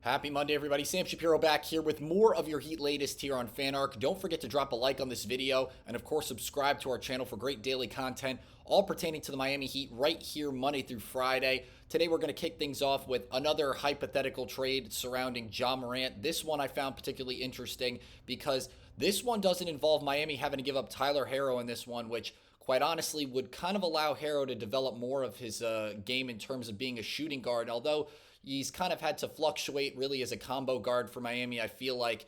Happy Monday, everybody. Sam Shapiro back here with more of your Heat latest here on FanArc. Don't forget to drop a like on this video and, of course, subscribe to our channel for great daily content, all pertaining to the Miami Heat right here Monday through Friday. Today, we're going to kick things off with another hypothetical trade surrounding Ja Morant. This one I found particularly interesting because this one doesn't involve Miami having to give up Tyler Herro in this one, which quite honestly would kind of allow Herro to develop more of his game in terms of being a shooting guard. Although he's kind of had to fluctuate really as a combo guard for Miami. I feel like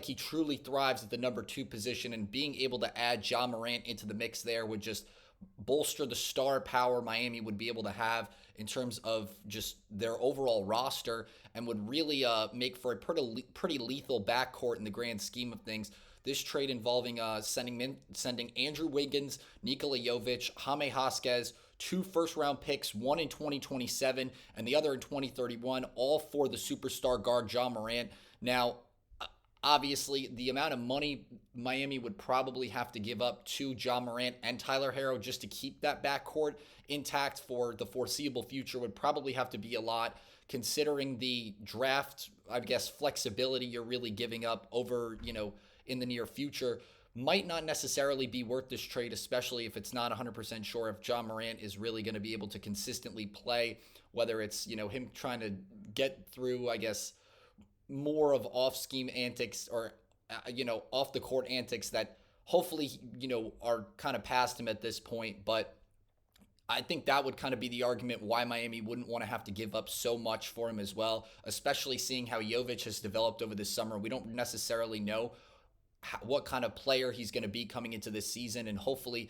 he truly thrives at the number 2 position, and being able to add Ja Morant into the mix there would just bolster the star power Miami would be able to have in terms of just their overall roster, and would really make for a pretty lethal backcourt in the grand scheme of things. This trade involving sending Andrew Wiggins, Nikola Jovic, Jaime Jaquez, 2 first-round picks, one in 2027 and the other in 2031, all for the superstar guard Ja Morant. Now, obviously, the amount of money Miami would probably have to give up to Ja Morant and Tyler Herro just to keep that backcourt intact for the foreseeable future would probably have to be a lot, considering the draft, I guess, flexibility you're really giving up over, in the near future. Might not necessarily be worth this trade, especially if it's not 100% sure if Ja Morant is really going to be able to consistently play, whether it's, him trying to get through, I guess, more of off scheme antics or, off the court antics that hopefully, are kind of past him at this point. But I think that would kind of be the argument why Miami wouldn't want to have to give up so much for him as well, especially seeing how Jovic has developed over this summer. We don't necessarily know what kind of player he's going to be coming into this season, and hopefully,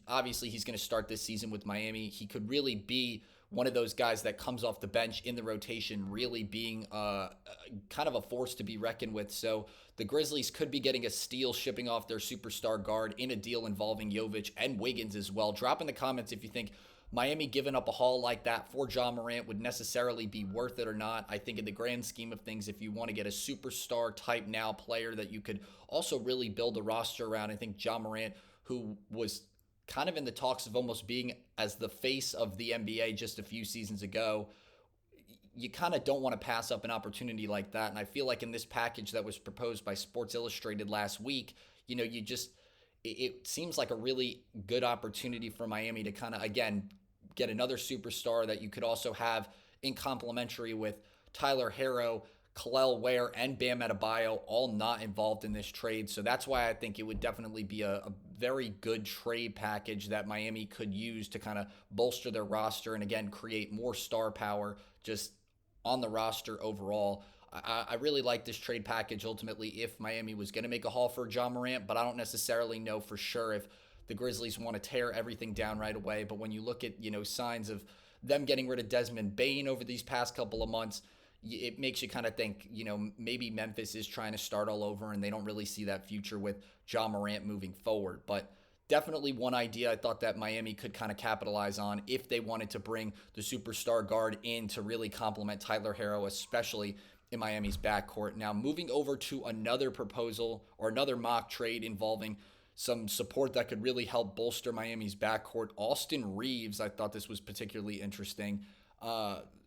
obviously, he's going to start this season with Miami. He could really be one of those guys that comes off the bench in the rotation, really being kind of a force to be reckoned with. So the Grizzlies could be getting a steal, shipping off their superstar guard in a deal involving Jovic and Wiggins as well. Drop in the comments if you think Miami giving up a haul like that for Ja Morant would necessarily be worth it or not. I think in the grand scheme of things, if you want to get a superstar type now player that you could also really build a roster around, I think Ja Morant, who was kind of in the talks of almost being as the face of the NBA just a few seasons ago, you kind of don't want to pass up an opportunity like that. And I feel like in this package that was proposed by Sports Illustrated last week, it seems like a really good opportunity for Miami to kind of, again, get another superstar that you could also have in complementary with Tyler Herro, Kel'el Ware, and Bam Adebayo, all not involved in this trade. So that's why I think it would definitely be a very good trade package that Miami could use to kind of bolster their roster and, again, create more star power just on the roster overall. I really like this trade package ultimately if Miami was going to make a haul for Ja Morant, but I don't necessarily know for sure if the Grizzlies want to tear everything down right away. But when you look at, signs of them getting rid of Desmond Bane over these past couple of months, it makes you kind of think, maybe Memphis is trying to start all over and they don't really see that future with Ja Morant moving forward. But definitely one idea I thought that Miami could kind of capitalize on if they wanted to bring the superstar guard in to really complement Tyler Herro, especially in Miami's backcourt. Now, moving over to another proposal or another mock trade involving some support that could really help bolster Miami's backcourt. Austin Reaves, I thought this was particularly interesting.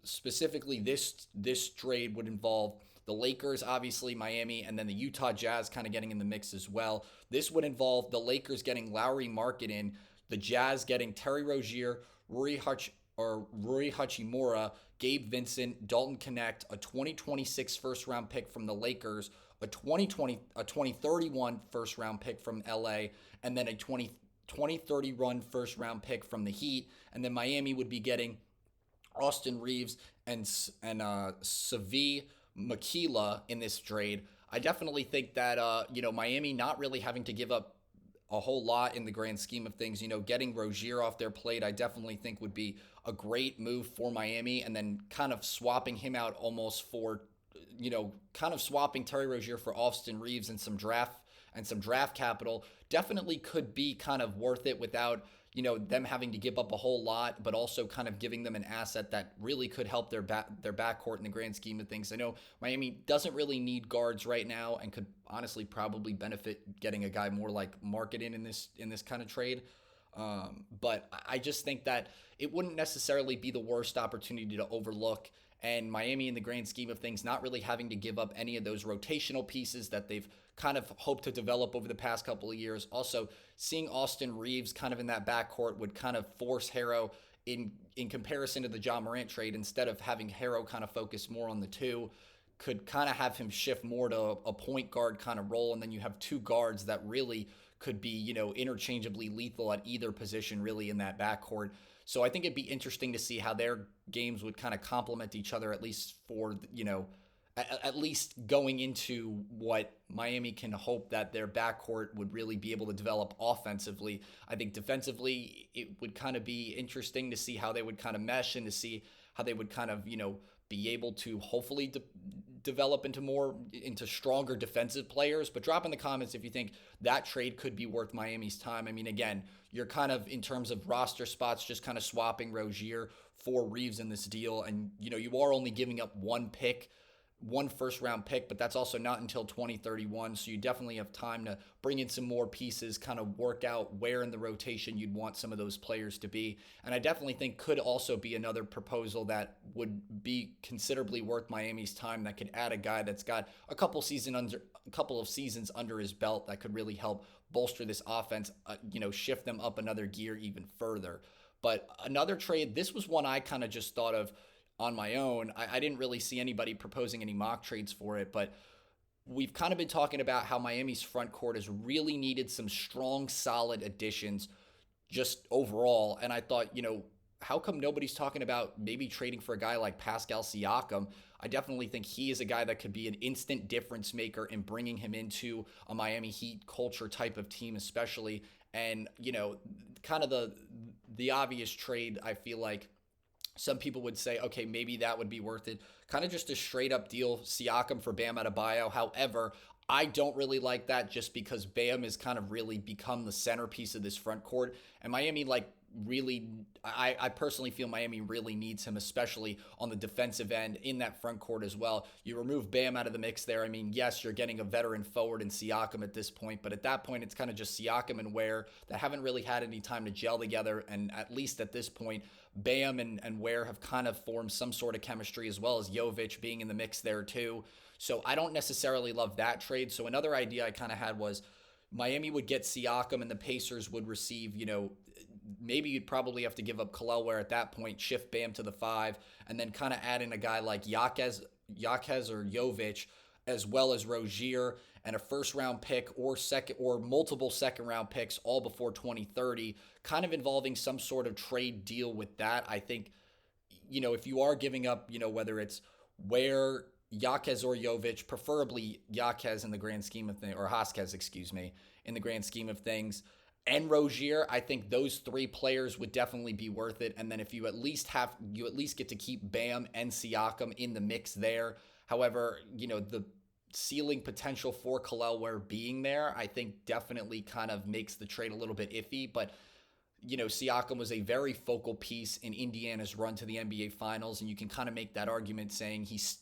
Specifically, this trade would involve the Lakers, obviously, Miami, and then the Utah Jazz kind of getting in the mix as well. This would involve the Lakers getting Lauri Markkanen, the Jazz getting Terry Rozier, Rui Hachimura, Gabe Vincent, Dalton Connect, a 2026 first-round pick from the Lakers, a 2031 first-round pick from LA, and then a 2031 first-round pick from the Heat. And then Miami would be getting Austin Reaves and Savi Makila in this trade. I definitely think that Miami not really having to give up a whole lot in the grand scheme of things. Getting Rozier off their plate, I definitely think would be a great move for Miami, and then kind of swapping him out almost for, kind of swapping Terry Rozier for Austin Reaves and some draft capital definitely could be kind of worth it without, them having to give up a whole lot, but also kind of giving them an asset that really could help their backcourt in the grand scheme of things. I know Miami doesn't really need guards right now and could honestly probably benefit getting a guy more like Markkanen in this kind of trade. But I just think that it wouldn't necessarily be the worst opportunity to overlook And Miami, in the grand scheme of things, not really having to give up any of those rotational pieces that they've kind of hoped to develop over the past couple of years. Also, seeing Austin Reaves kind of in that backcourt would kind of force Harrow in comparison to the Ja Morant trade, instead of having Harrow kind of focus more on the two, could kind of have him shift more to a point guard kind of role. And then you have two guards that really could be, interchangeably lethal at either position really in that backcourt. So I think it'd be interesting to see how their games would kind of complement each other, at least for, at least going into what Miami can hope that their backcourt would really be able to develop offensively. I think defensively, it would kind of be interesting to see how they would kind of mesh and to see how they would kind of, be able to hopefully develop into stronger defensive players. But drop in the comments if you think that trade could be worth Miami's time. I mean, again, you're kind of, in terms of roster spots, just kind of swapping Rozier for Reaves in this deal. And, you are only giving up one first round pick, but that's also not until 2031. So you definitely have time to bring in some more pieces, kind of work out where in the rotation you'd want some of those players to be. And I definitely think could also be another proposal that would be considerably worth Miami's time, that could add a guy that's got a couple of seasons under his belt that could really help bolster this offense, shift them up another gear even further. But another trade, this was one I kind of just thought of on my own. I didn't really see anybody proposing any mock trades for it, but we've kind of been talking about how Miami's front court has really needed some strong, solid additions just overall. And I thought, how come nobody's talking about maybe trading for a guy like Pascal Siakam? I definitely think he is a guy that could be an instant difference maker in bringing him into a Miami Heat culture type of team, especially. And, kind of the obvious trade, I feel like some people would say, okay, maybe that would be worth it. Kind of just a straight up deal, Siakam for Bam Adebayo. However, I don't really like that, just because Bam has kind of really become the centerpiece of this front court. And Miami, I personally feel Miami really needs him, especially on the defensive end in that front court as well. You remove Bam out of the mix there. I mean, yes, you're getting a veteran forward in Siakam at this point, but at that point, it's kind of just Siakam and Ware that haven't really had any time to gel together. And at least at this point, Bam and Ware have kind of formed some sort of chemistry, as well as Jovic being in the mix there too. So I don't necessarily love that trade. So another idea I kind of had was Miami would get Siakam and the Pacers would receive, maybe you'd probably have to give up Kel'el Ware at that point, shift Bam to the 5, and then kind of add in a guy like Jaquez or Jovic, as well as Rozier, and a first round pick or multiple second round picks all before 2030, kind of involving some sort of trade deal with that. I think, if you are giving up, whether it's Ware, Jaquez or Jovic, preferably Jaquez in the grand scheme of things, or Vasquez, excuse me, in the grand scheme of things, and Rozier, I think those three players would definitely be worth it. And then if you at least get to keep Bam and Siakam in the mix there. However, the ceiling potential for Kel'el Ware being there, I think definitely kind of makes the trade a little bit iffy. But Siakam was a very focal piece in Indiana's run to the NBA Finals, and you can kind of make that argument saying he's,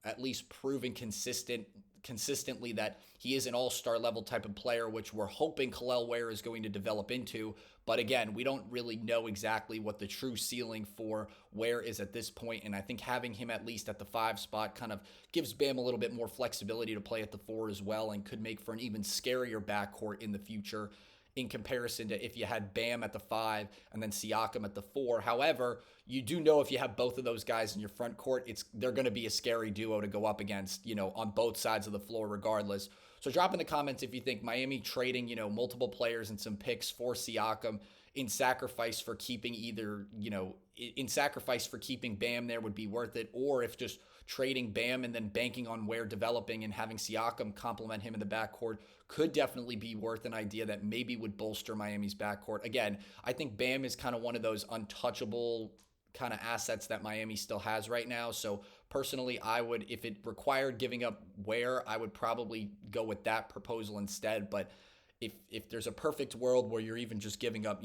at least proven consistently that he is an all-star level type of player, which we're hoping Kel'el Ware is going to develop into. But again, we don't really know exactly what the true ceiling for Ware is at this point, and I think having him at least at the 5 spot kind of gives Bam a little bit more flexibility to play at the 4 as well, and could make for an even scarier backcourt in the future, in comparison to if you had Bam at the 5 and then Siakam at the 4. However, you do know if you have both of those guys in your front court, they're going to be a scary duo to go up against, on both sides of the floor regardless. So drop in the comments if you think Miami trading, multiple players and some picks for Siakam in sacrifice for keeping Bam there would be worth it, or if just trading Bam and then banking on Ware developing and having Siakam complement him in the backcourt could definitely be worth an idea that maybe would bolster Miami's backcourt. Again, I think Bam is kind of one of those untouchable kind of assets that Miami still has right now. So personally, I would, if it required giving up Ware, I would probably go with that proposal instead. But if there's a perfect world where you're even just giving up,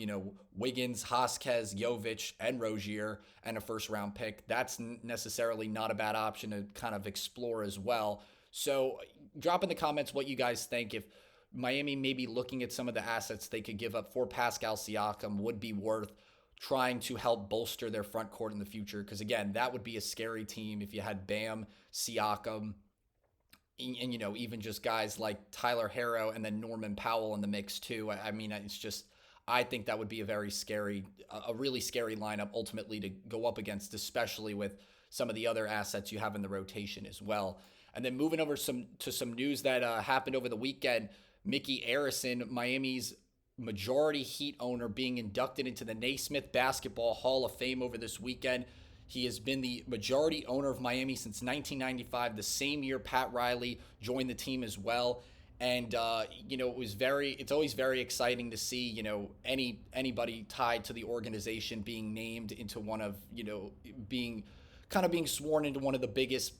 Wiggins, Vasquez, Jovic, and Rozier and a first round pick, that's necessarily not a bad option to kind of explore as well. So drop in the comments what you guys think. If Miami maybe looking at some of the assets they could give up for Pascal Siakam would be worth trying to help bolster their front court in the future. Because again, that would be a scary team if you had Bam, Siakam, and even just guys like Tyler Harrow and then Norman Powell in the mix too. I mean, it's just I think that would be a really scary lineup ultimately to go up against, especially with some of the other assets you have in the rotation as well. And then moving over to some news that happened over the weekend, Micky Arison, Miami's majority Heat owner, being inducted into the Naismith Basketball Hall of Fame over this weekend. He has been the majority owner of Miami since 1995, the same year Pat Riley joined the team as well. And it's always very exciting to see anybody tied to the organization being named into one of being sworn into one of the biggest,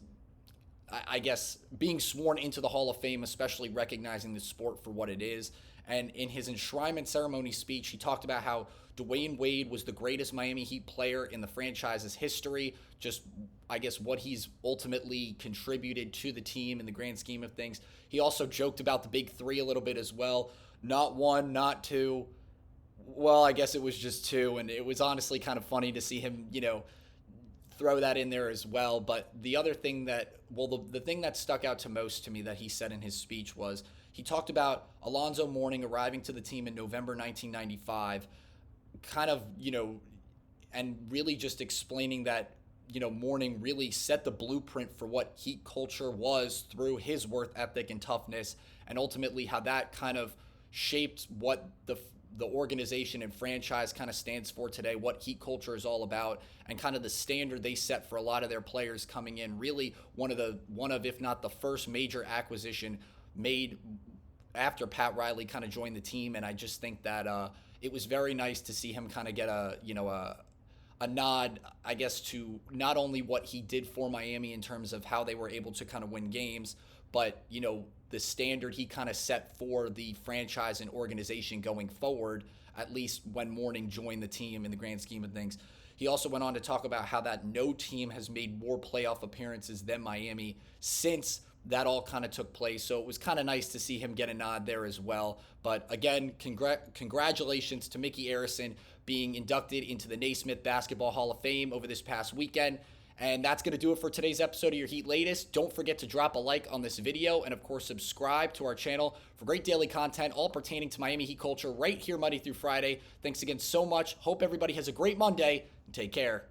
I guess, being sworn into the Hall of Fame, especially recognizing the sport for what it is. And in his enshrinement ceremony speech, he talked about how Dwayne Wade was the greatest Miami Heat player in the franchise's history. Just, I guess, what he's ultimately contributed to the team in the grand scheme of things. He also joked about the big three a little bit as well. Not one, not two. Well, I guess it was just two. And it was honestly kind of funny to see him, throw that in there as well. But the other thing the thing that stuck out to most to me that he said in his speech was he talked about Alonzo Mourning arriving to the team in November 1995, and really just explaining that, Mourning really set the blueprint for what Heat culture was through his work ethic and toughness, and ultimately how that kind of shaped what the organization and franchise kind of stands for today, what Heat culture is all about, and kind of the standard they set for a lot of their players coming in. Really one of, if not the first major acquisition made after Pat Riley kind of joined the team. And I just think that it was very nice to see him kind of get a nod, I guess, to not only what he did for Miami in terms of how they were able to kind of win games, but, the standard he kind of set for the franchise and organization going forward, at least when Mourning joined the team in the grand scheme of things. He also went on to talk about how that no team has made more playoff appearances than Miami since that all kind of took place. So it was kind of nice to see him get a nod there as well. But again, congratulations to Micky Arison being inducted into the Naismith Basketball Hall of Fame over this past weekend. And that's going to do it for today's episode of Your Heat Latest. Don't forget to drop a like on this video and, of course, subscribe to our channel for great daily content all pertaining to Miami Heat culture right here Monday through Friday. Thanks again so much. Hope everybody has a great Monday and take care.